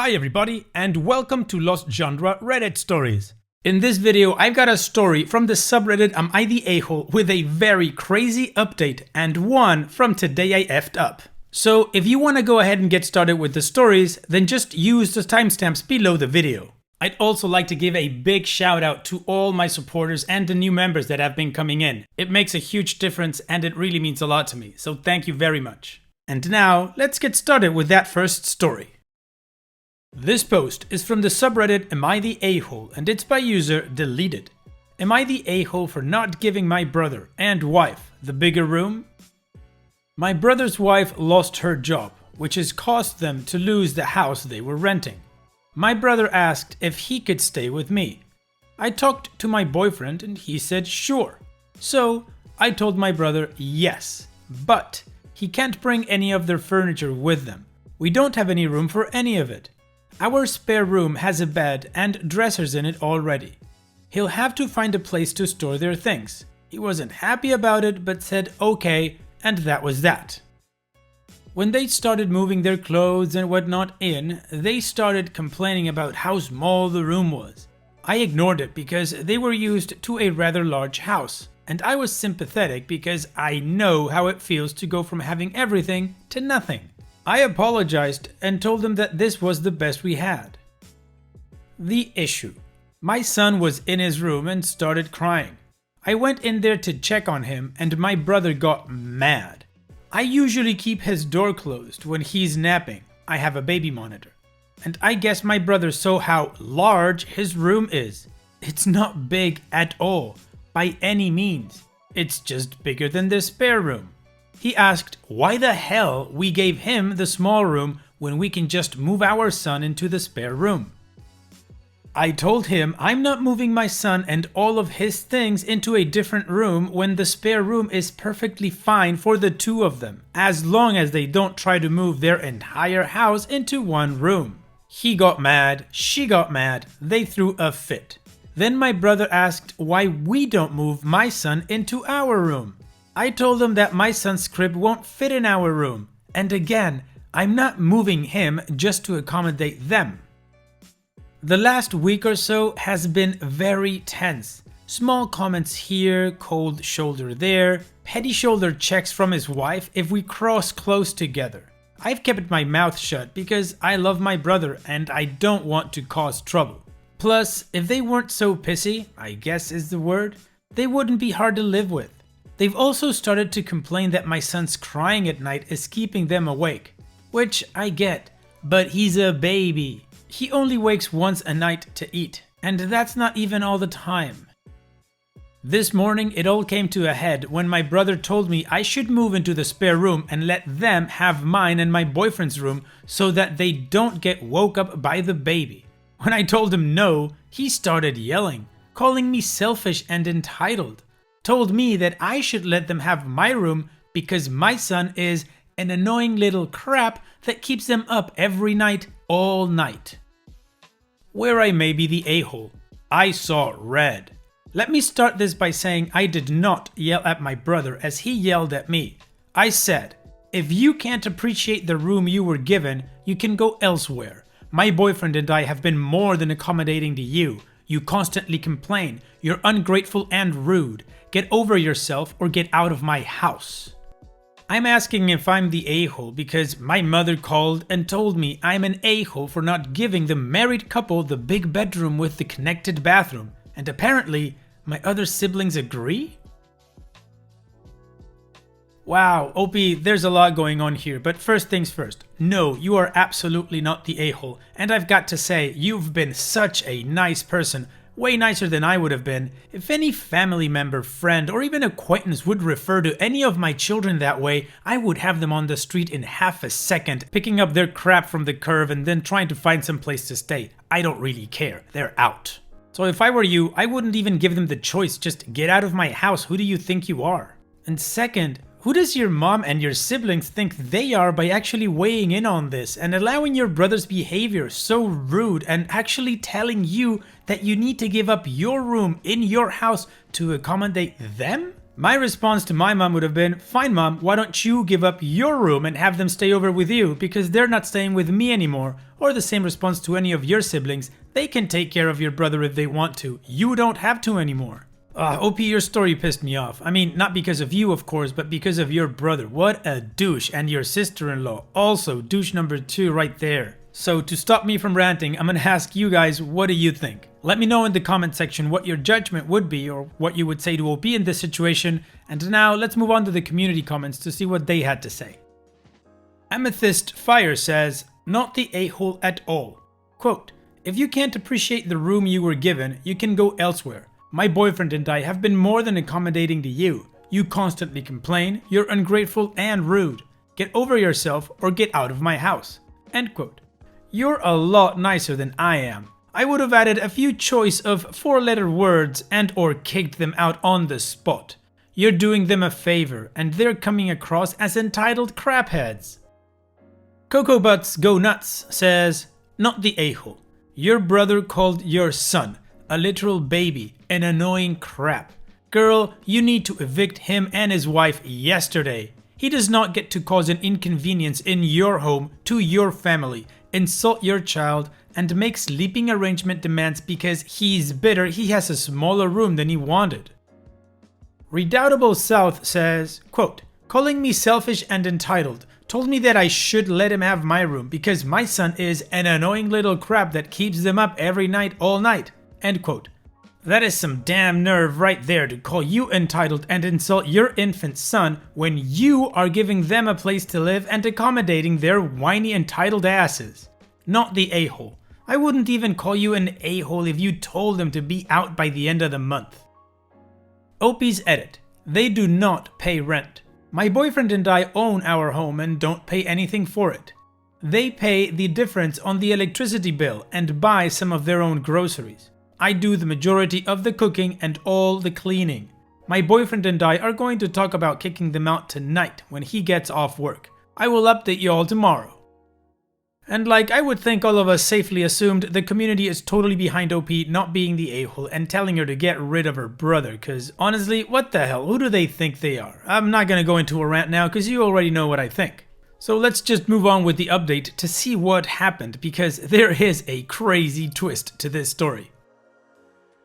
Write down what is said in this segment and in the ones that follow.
Hi everybody, and welcome to Lost Genre Reddit Stories. In this video, I've got a story from the subreddit Am I the A-hole with a very crazy update, and one from Today I Effed Up. So if you want to go ahead and get started with the stories, then just use the timestamps below the video. I'd also like to give a big shout out to all my supporters and the new members that have been coming in. It makes a huge difference and it really means a lot to me, so thank you very much. And now, let's get started with that first story. This post is from the subreddit Am I the A-hole, and it's by user Deleted. Am I the a-hole for not giving my brother and wife the bigger room? My brother's wife lost her job, which has caused them to lose the house they were renting. My brother asked if he could stay with me. I talked to my boyfriend and he said sure. So I told my brother yes, but he can't bring any of their furniture with them. We don't have any room for any of it. Our spare room has a bed and dressers in it already. He'll have to find a place to store their things. He wasn't happy about it but said okay, and that was that. When they started moving their clothes and whatnot in, they started complaining about how small the room was. I ignored it because they were used to a rather large house, and I was sympathetic because I know how it feels to go from having everything to nothing. I apologized and told them that this was the best we had. The issue. My son was in his room and started crying. I went in there to check on him and my brother got mad. I usually keep his door closed when he's napping. I have a baby monitor. And I guess my brother saw how large his room is. It's not big at all, by any means. It's just bigger than the spare room. He asked why the hell we gave him the small room when we can just move our son into the spare room. I told him I'm not moving my son and all of his things into a different room when the spare room is perfectly fine for the two of them, as long as they don't try to move their entire house into one room. He got mad, she got mad, they threw a fit. Then my brother asked why we don't move my son into our room. I told him that my son's crib won't fit in our room, and again, I'm not moving him just to accommodate them. The last week or so has been very tense. Small comments here, cold shoulder there, petty shoulder checks from his wife if we cross close together. I've kept my mouth shut because I love my brother and I don't want to cause trouble. Plus, if they weren't so pissy, I guess is the word, they wouldn't be hard to live with. They've also started to complain that my son's crying at night is keeping them awake. Which I get, but he's a baby. He only wakes once a night to eat, and that's not even all the time. This morning it all came to a head when my brother told me I should move into the spare room and let them have mine and my boyfriend's room so that they don't get woke up by the baby. When I told him no, he started yelling, calling me selfish and entitled. Told me that I should let them have my room because my son is an annoying little crap that keeps them up every night, all night. Where I may be the a-hole, I saw red. Let me start this by saying I did not yell at my brother as he yelled at me. I said, if you can't appreciate the room you were given, you can go elsewhere. My boyfriend and I have been more than accommodating to you. You constantly complain, you're ungrateful and rude. Get over yourself or get out of my house. I'm asking if I'm the a-hole because my mother called and told me I'm an a-hole for not giving the married couple the big bedroom with the connected bathroom, and apparently my other siblings agree? Wow, OP, there's a lot going on here, but first things first. No, you are absolutely not the a-hole, and I've got to say, you've been such a nice person. Way nicer than I would have been. If any family member, friend, or even acquaintance would refer to any of my children that way, I would have them on the street in half a second, picking up their crap from the curb and then trying to find some place to stay. I don't really care. They're out. So if I were you, I wouldn't even give them the choice. Just get out of my house. Who do you think you are? And second, who does your mom and your siblings think they are by actually weighing in on this and allowing your brother's behavior so rude and actually telling you that you need to give up your room in your house to accommodate them? My response to my mom would have been, fine mom, why don't you give up your room and have them stay over with you because they're not staying with me anymore. Or the same response to any of your siblings, they can take care of your brother if they want to, you don't have to anymore. OP, your story pissed me off. I mean, not because of you of course, but because of your brother. What a douche. And your sister-in-law, also douche number 2 right there. So to stop me from ranting, I'm gonna ask you guys, what do you think? Let me know in the comment section what your judgment would be or what you would say to OP in this situation. And now let's move on to the community comments to see what they had to say. Amethyst Fire says, not the a-hole at all. Quote, if you can't appreciate the room you were given, you can go elsewhere. My boyfriend and I have been more than accommodating to you. You constantly complain, you're ungrateful and rude. Get over yourself or get out of my house. End quote. You're a lot nicer than I am. I would have added a few choice of 4-letter words and or kicked them out on the spot. You're doing them a favor and they're coming across as entitled crapheads. Cocoa Butts Go Nuts says, not the a-hole. Your brother called your son, a literal baby, an annoying crap. Girl, you need to evict him and his wife yesterday. He does not get to cause an inconvenience in your home to your family, insult your child, and make sleeping arrangement demands because he's bitter he has a smaller room than he wanted. Redoubtable South says, quote, calling me selfish and entitled, told me that I should let him have my room because my son is an annoying little crap that keeps them up every night all night. End quote. That is some damn nerve right there to call you entitled and insult your infant son when you are giving them a place to live and accommodating their whiny entitled asses. Not the a-hole. I wouldn't even call you an a-hole if you told them to be out by the end of the month. OP's edit. They do not pay rent. My boyfriend and I own our home and don't pay anything for it. They pay the difference on the electricity bill and buy some of their own groceries. I do the majority of the cooking and all the cleaning. My boyfriend and I are going to talk about kicking them out tonight when he gets off work. I will update you all tomorrow. And like I would think all of us safely assumed, the community is totally behind OP not being the a-hole and telling her to get rid of her brother, cause honestly, what the hell, who do they think they are? I'm not gonna go into a rant now cause you already know what I think. So let's just move on with the update to see what happened because there is a crazy twist to this story.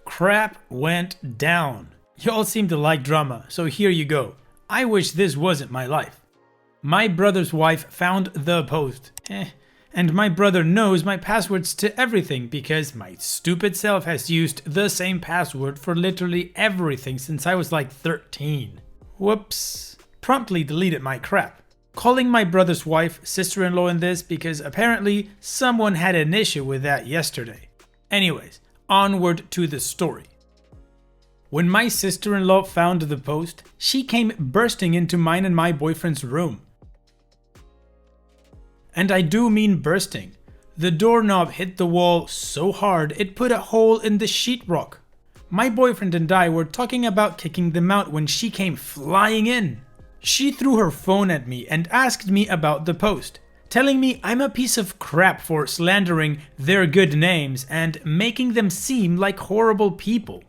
Crap went down. Y'all seem to like drama, so here you go. I wish this wasn't my life. My brother's wife found the post. And my brother knows my passwords to everything because my stupid self has used the same password for literally everything since I was like 13. Whoops. Promptly deleted my crap. Calling my brother's wife sister-in-law in this because apparently someone had an issue with that yesterday. Anyways, onward to the story. When my sister-in-law found the post, she came bursting into mine and my boyfriend's room. And I do mean bursting. The doorknob hit the wall so hard it put a hole in the sheetrock. My boyfriend and I were talking about kicking them out when she came flying in. She threw her phone at me and asked me about the post, telling me I'm a piece of crap for slandering their good names and making them seem like horrible people.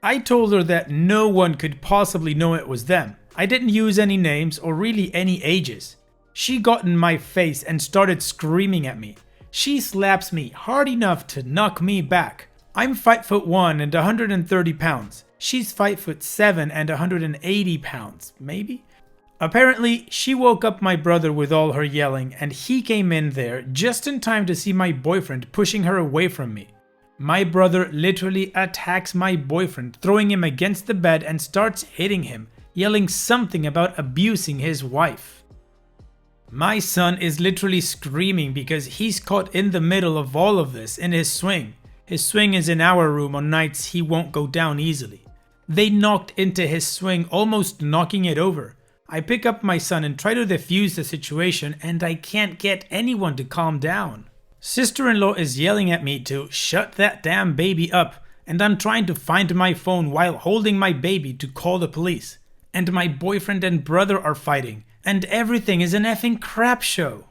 I told her that no one could possibly know it was them. I didn't use any names or really any ages. She got in my face and started screaming at me. She slaps me hard enough to knock me back. I'm 5'1" and 130 pounds. She's 5'7" and 180 pounds, maybe? Apparently, she woke up my brother with all her yelling and he came in there just in time to see my boyfriend pushing her away from me. My brother literally attacks my boyfriend, throwing him against the bed and starts hitting him, yelling something about abusing his wife. My son is literally screaming because he's caught in the middle of all of this in his swing. His swing is in our room on nights he won't go down easily. They knocked into his swing, almost knocking it over. I pick up my son and try to defuse the situation and I can't get anyone to calm down. Sister-in-law is yelling at me to shut that damn baby up and I'm trying to find my phone while holding my baby to call the police. And my boyfriend and brother are fighting. And everything is an effing crap show.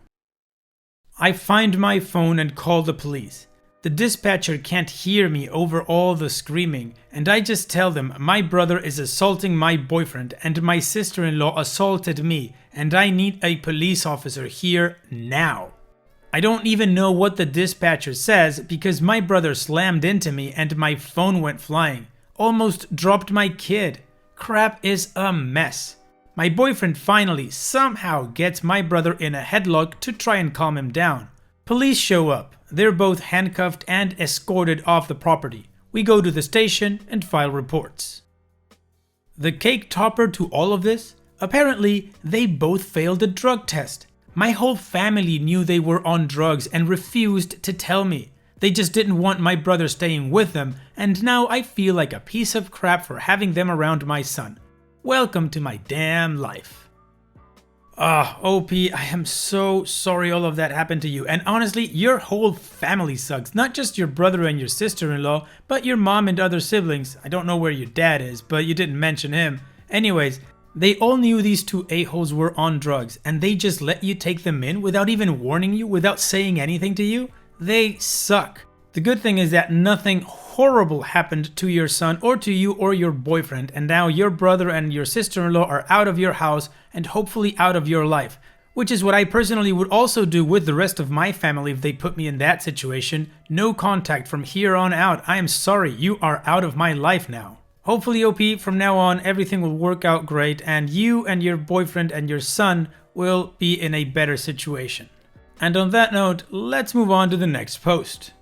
I find my phone and call the police. The dispatcher can't hear me over all the screaming, and I just tell them my brother is assaulting my boyfriend and my sister-in-law assaulted me and I need a police officer here now. I don't even know what the dispatcher says because my brother slammed into me and my phone went flying. Almost dropped my kid. Crap is a mess. My boyfriend finally somehow gets my brother in a headlock to try and calm him down. Police show up. They're both handcuffed and escorted off the property. We go to the station and file reports. The cake topper to all of this? Apparently, they both failed a drug test. My whole family knew they were on drugs and refused to tell me. They just didn't want my brother staying with them, and now I feel like a piece of crap for having them around my son. Welcome to my damn life. OP, I am so sorry all of that happened to you. And honestly, your whole family sucks. Not just your brother and your sister-in-law, but your mom and other siblings. I don't know where your dad is, but you didn't mention him. Anyways, they all knew these two a-holes were on drugs, and they just let you take them in without even warning you, without saying anything to you? They suck. The good thing is that nothing horrible happened to your son or to you or your boyfriend, and now your brother and your sister-in-law are out of your house and hopefully out of your life, which is what I personally would also do with the rest of my family if they put me in that situation. No contact from here on out. I am sorry, you are out of my life now. Hopefully, OP, from now on everything will work out great and you and your boyfriend and your son will be in a better situation. And on that note, let's move on to the next post.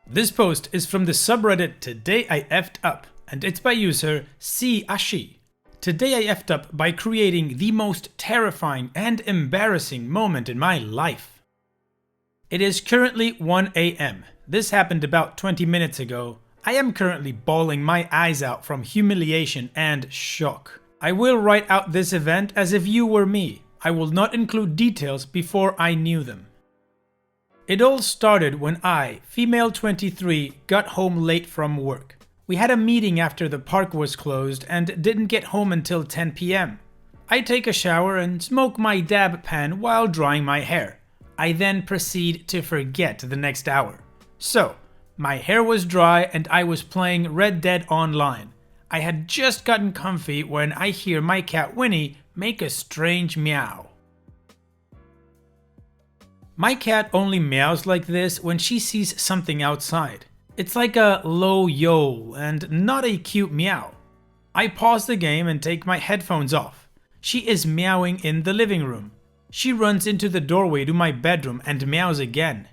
This post is from the subreddit Today I Effed Up, and it's by user C Ashi. Today I effed up by creating the most terrifying and embarrassing moment in my life. It is currently 1 AM. This happened about 20 minutes ago. I am currently bawling my eyes out from humiliation and shock. I will write out this event as if you were me. I will not include details before I knew them. It all started when I, female 23, got home late from work. We had a meeting after the park was closed and didn't get home until 10 PM. I take a shower and smoke my dab pen while drying my hair. I then proceed to forget the next hour. So, my hair was dry and I was playing Red Dead Online. I had just gotten comfy when I hear my cat Winnie make a strange meow. My cat only meows like this when she sees something outside. It's like a low yowl and not a cute meow. I pause the game and take my headphones off. She is meowing in the living room. She runs into the doorway to my bedroom and meows again.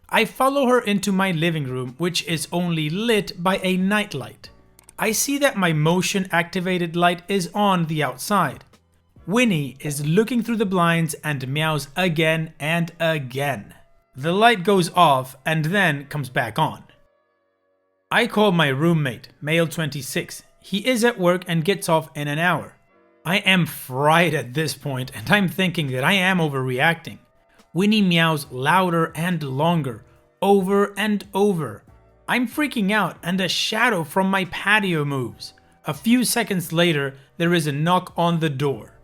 I follow her into my living room, which is only lit by a nightlight. I see that my motion activated light is on the outside. Winnie is looking through the blinds and meows again and again. The light goes off and then comes back on. I call my roommate, male 26. He is at work and gets off in an hour. I am fried at this point and I'm thinking that I am overreacting. Winnie meows louder and longer, over and over. I'm freaking out and a shadow from my patio moves. A few seconds later, there is a knock on the door.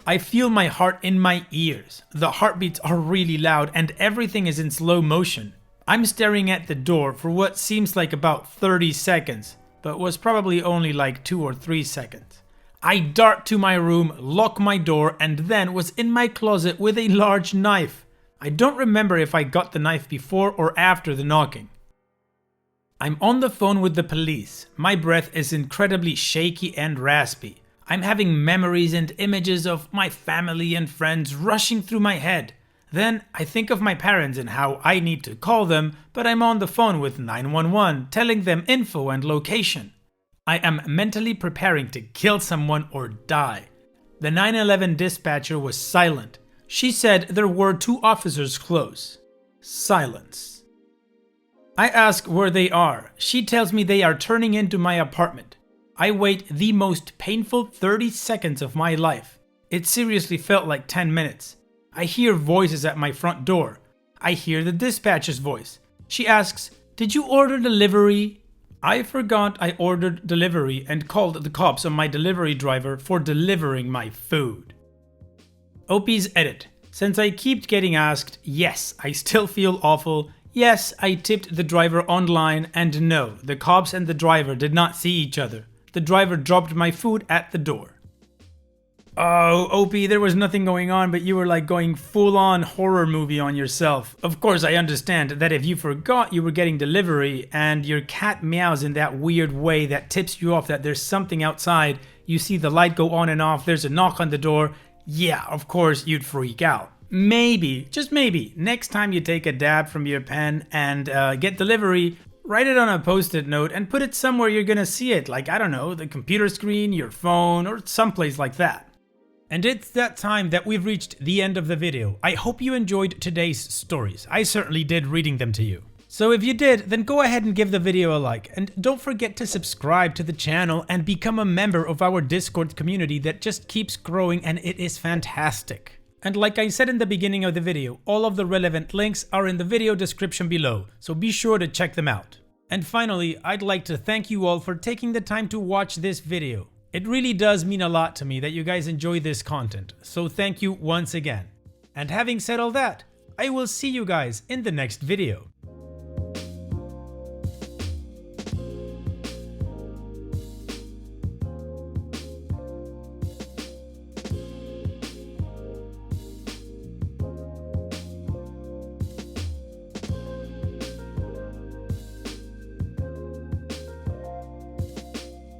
I feel my heart in my ears. The heartbeats are really loud and everything is in slow motion. I'm staring at the door for what seems like about 30 seconds, but was probably only like 2 or 3 seconds. I dart to my room, lock my door, and then was in my closet with a large knife. I don't remember if I got the knife before or after the knocking. I'm on the phone with the police. My breath is incredibly shaky and raspy. I'm having memories and images of my family and friends rushing through my head. Then I think of my parents and how I need to call them, but I'm on the phone with 911 telling them info and location. I am mentally preparing to kill someone or die. The 911 dispatcher was silent. She said there were 2 officers close. Silence. I ask where they are. She tells me they are turning into my apartment. I wait the most painful 30 seconds of my life. It seriously felt like 10 minutes. I hear voices at my front door. I hear the dispatcher's voice. She asks, "Did you order delivery?" I forgot I ordered delivery and called the cops on my delivery driver for delivering my food. OP's edit. Since I keep getting asked, yes, I still feel awful. Yes, I tipped the driver online, and no, the cops and the driver did not see each other. The driver dropped my food at the door. Oh, Opie, there was nothing going on, but you were like going full-on horror movie on yourself. Of course, I understand that if you forgot you were getting delivery and your cat meows in that weird way that tips you off that there's something outside, you see the light go on and off, there's a knock on the door, yeah, of course you'd freak out. Maybe, just maybe, next time you take a dab from your pen and get delivery, write it on a post-it note and put it somewhere you're gonna see it, like, I don't know, the computer screen, your phone, or someplace like that. And it's that time that we've reached the end of the video. I hope you enjoyed today's stories. I certainly did reading them to you. So if you did, then go ahead and give the video a like. And don't forget to subscribe to the channel and become a member of our Discord community that just keeps growing, and it is fantastic. And like I said in the beginning of the video, all of the relevant links are in the video description below, so be sure to check them out. And finally, I'd like to thank you all for taking the time to watch this video. It really does mean a lot to me that you guys enjoy this content, so thank you once again. And having said all that, I will see you guys in the next video.